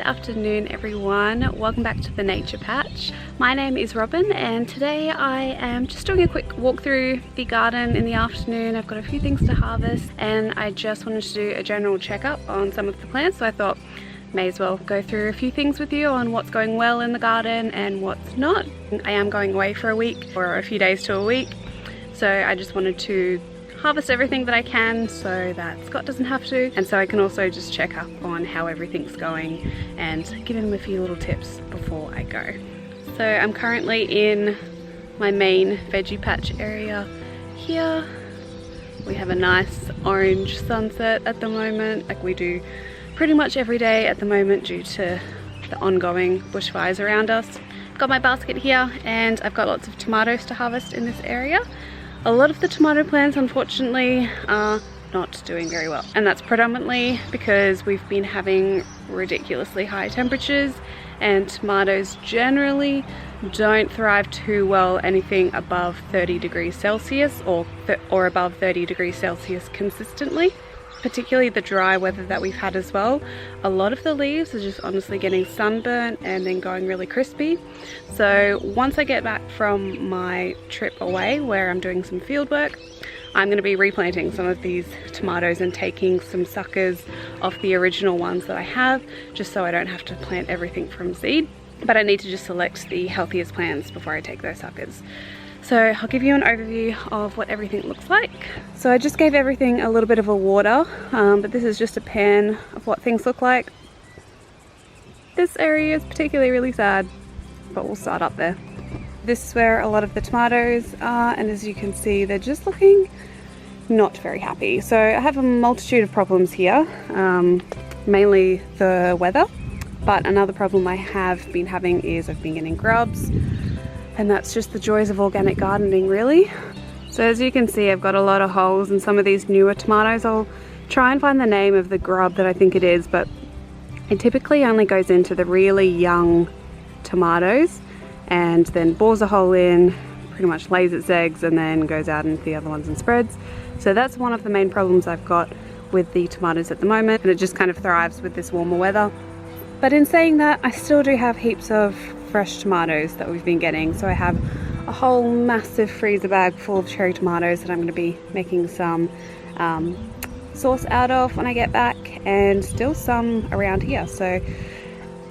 afternoon everyone, welcome back to the Nature Patch. My name is Robin and today I am just doing a quick walk through the garden in the afternoon. I've got a few things to harvest and I just wanted to do a general checkup on some of the plants, so I thought may as well go through a few things with you on what's going well in the garden and what's not. I am going away for a week or a few days to a week, so I just wanted to harvest everything that I can so that Scott doesn't have to, and so I can also just check up on how everything's going and give him a few little tips before I go. So I'm currently in my main veggie patch area here. We have a nice orange sunset at the moment, like we do pretty much every day at the moment due to the ongoing bushfires around us. Got my basket here and I've got lots of tomatoes to harvest in this area. A lot of the tomato plants unfortunately are not doing very well, and that's predominantly because we've been having ridiculously high temperatures and tomatoes generally don't thrive too well anything above 30 degrees Celsius or above 30 degrees Celsius consistently. Particularly the dry weather that we've had as well. A lot of the leaves are just honestly getting sunburnt and then going really crispy. So once I get back from my trip away where I'm doing some field work, I'm going to be replanting some of these tomatoes and taking some suckers off the original ones that I have, just so I don't have to plant everything from seed. But I need to just select the healthiest plants before I take those suckers. So I'll give you an overview of what everything looks like. So I just gave everything a little bit of a water, but this is just a pan of what things look like. This area is particularly really sad, but we'll start up there. This is where a lot of the tomatoes are, and as you can see, they're just looking not very happy. So I have a multitude of problems here, mainly the weather, but another problem I have been having is I've been getting grubs. And that's just the joys of organic gardening, really. So as you can see, I've got a lot of holes in some of these newer tomatoes. I'll try and find the name of the grub that I think it is, but it typically only goes into the really young tomatoes and then bores a hole in, pretty much lays its eggs, and then goes out into the other ones and spreads. So that's one of the main problems I've got with the tomatoes at the moment, and it just kind of thrives with this warmer weather. But in saying that, I still do have heaps of fresh tomatoes that we've been getting. So I have a whole massive freezer bag full of cherry tomatoes that I'm going to be making some sauce out of when I get back, and still some around here. So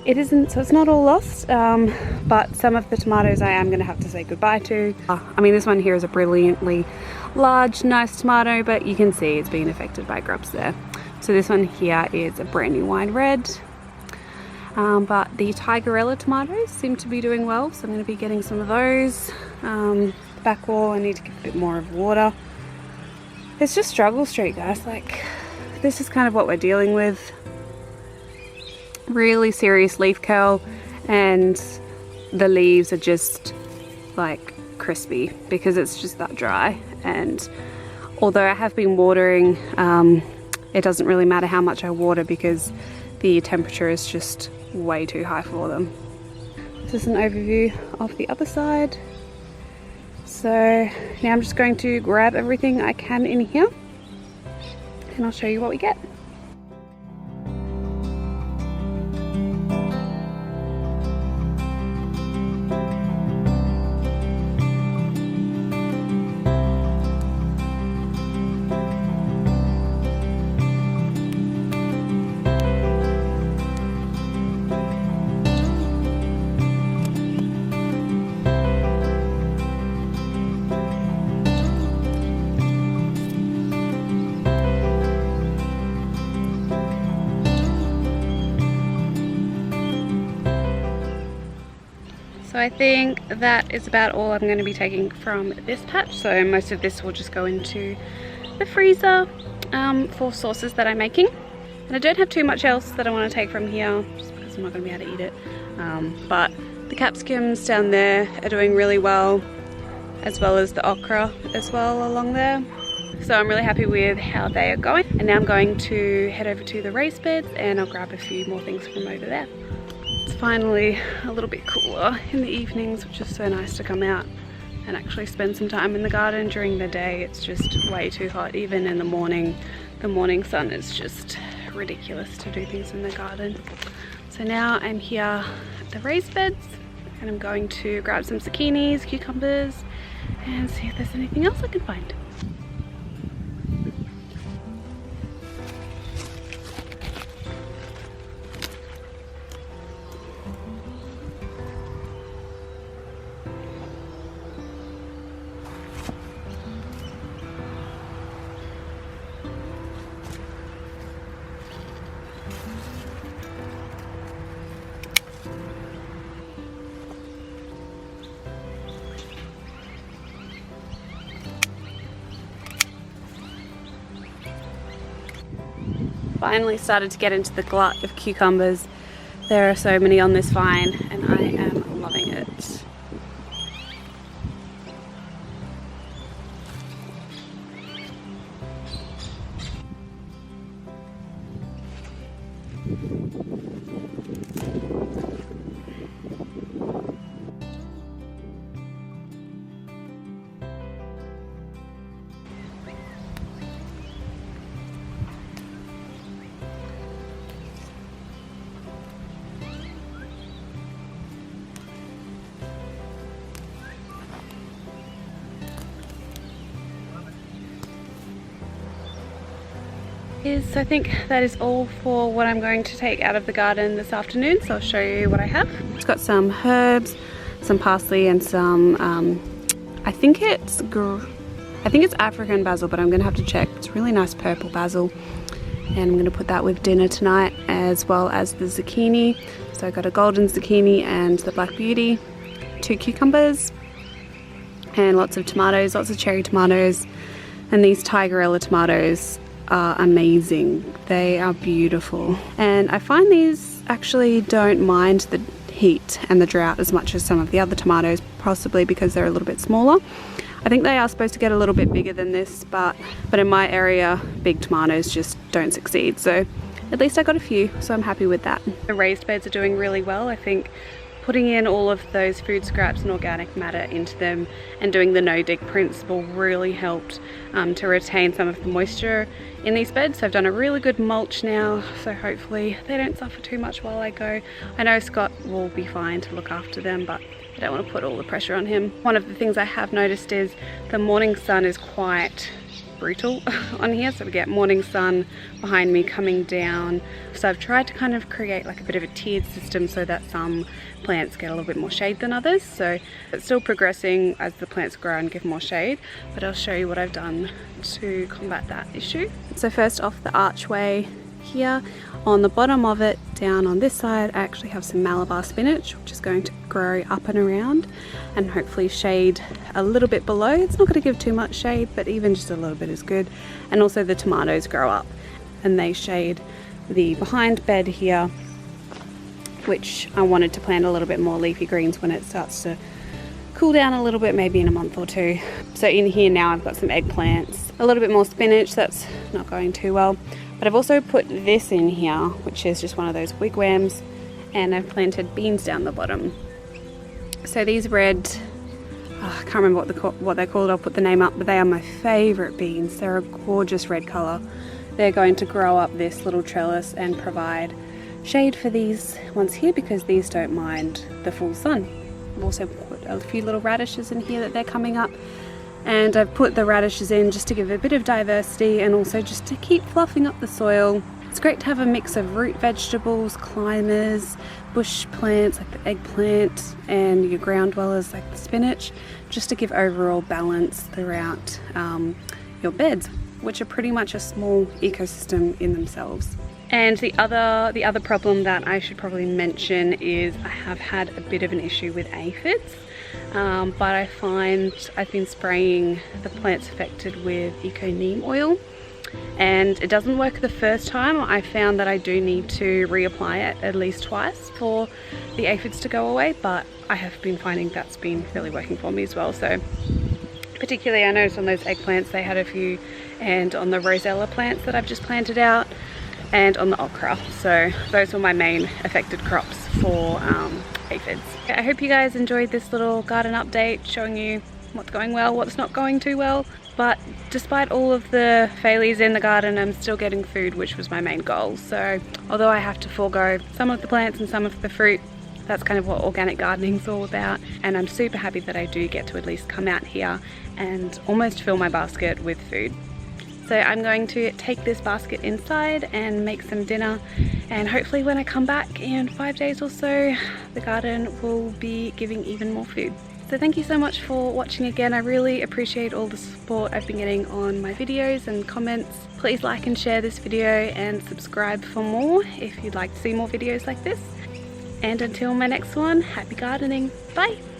it's not all lost, but some of the tomatoes I am going to have to say goodbye to. I mean, this one here is a brilliantly large, nice tomato, but you can see it's being affected by grubs there. So this one here is a brand new wine red. But the Tigerella tomatoes seem to be doing well, so I'm going to be getting some of those. The back wall, I need to give a bit more of water. It's just struggle street, guys. Like, this is kind of what we're dealing with. Really serious leaf curl, and the leaves are just like crispy because it's just that dry. And although I have been watering, it doesn't really matter how much I water because the temperature is just way too high for them. This is an overview of the other side. So now I'm just going to grab everything I can in here and I'll show you what we get. So I think that is about all I'm going to be taking from this patch. So most of this will just go into the freezer for sauces that I'm making. And I don't have too much else that I want to take from here, just because I'm not going to be able to eat it. But the capsicums down there are doing really well, as well as the okra as well along there. So I'm really happy with how they are going. And now I'm going to head over to the raised beds and I'll grab a few more things from over there. It's finally a little bit cooler in the evenings, which is so nice to come out and actually spend some time in the garden. During the day it's just way too hot. Even in the morning sun is just ridiculous to do things in the garden. So now I'm here at the raised beds and I'm going to grab some zucchinis, cucumbers, and see if there's anything else I can find. Finally started to get into the glut of cucumbers. There are so many on this vine and I am loving it. So I think that is all for what I'm going to take out of the garden this afternoon, so I'll show you what I have. It's got some herbs, some parsley and some I think it's African basil, but I'm gonna have to check. It's really nice purple basil and I'm gonna put that with dinner tonight, as well as the zucchini. So I got a golden zucchini and the black beauty, 2 cucumbers and lots of tomatoes, lots of cherry tomatoes, and these Tigerella tomatoes are amazing. They are beautiful, and I find these actually don't mind the heat and the drought as much as some of the other tomatoes, possibly because they're a little bit smaller. I think they are supposed to get a little bit bigger than this, but in my area big tomatoes just don't succeed, so at least I got a few, so I'm happy with that. The raised beds are doing really well. I think putting in all of those food scraps and organic matter into them and doing the no-dig principle really helped to retain some of the moisture in these beds. So I've done a really good mulch now, so hopefully they don't suffer too much while I go. I know Scott will be fine to look after them, but I don't want to put all the pressure on him. One of the things I have noticed is the morning sun is quite brutal on here, so we get morning sun behind me coming down. So I've tried to kind of create like a bit of a tiered system so that some plants get a little bit more shade than others. So it's still progressing as the plants grow and give more shade, but I'll show you what I've done to combat that issue. So first off, the archway here, on the bottom of it, down on this side, I actually have some Malabar spinach, which is going to grow up and around and hopefully shade a little bit below. It's not going to give too much shade, but even just a little bit is good. And also the tomatoes grow up and they shade the behind bed here, which I wanted to plant a little bit more leafy greens when it starts to cool down a little bit, maybe in a month or two. So in here now I've got some eggplants, a little bit more spinach that's not going too well. But I've also put this in here, which is just one of those wigwams, and I've planted beans down the bottom. So these red, I can't remember what they're called, I'll put the name up, but they are my favourite beans. They're a gorgeous red colour. They're going to grow up this little trellis and provide shade for these ones here because these don't mind the full sun. I've also put a few little radishes in here that they're coming up. And I've put the radishes in just to give a bit of diversity and also just to keep fluffing up the soil. It's great to have a mix of root vegetables, climbers, bush plants like the eggplant, and your ground dwellers like the spinach, just to give overall balance throughout your beds, which are pretty much a small ecosystem in themselves. And the other problem that I should probably mention is I have had a bit of an issue with aphids. But I find I've been spraying the plants affected with Eco Neem oil and it doesn't work the first time. I found that I do need to reapply it at least twice for the aphids to go away, but I have been finding that's been really working for me as well. So particularly I noticed on those eggplants they had a few, and on the rosella plants that I've just planted out, and on the okra. So those were my main affected crops for aphids. I hope you guys enjoyed this little garden update showing you what's going well, what's not going too well. But despite all of the failures in the garden, I'm still getting food, which was my main goal. So although I have to forego some of the plants and some of the fruit, that's kind of what organic gardening is all about. And I'm super happy that I do get to at least come out here and almost fill my basket with food. So I'm going to take this basket inside and make some dinner, and hopefully when I come back in 5 days or so, the garden will be giving even more food. So thank you so much for watching again. I really appreciate all the support I've been getting on my videos and comments. Please like and share this video and subscribe for more if you'd like to see more videos like this. And until my next one, happy gardening. Bye!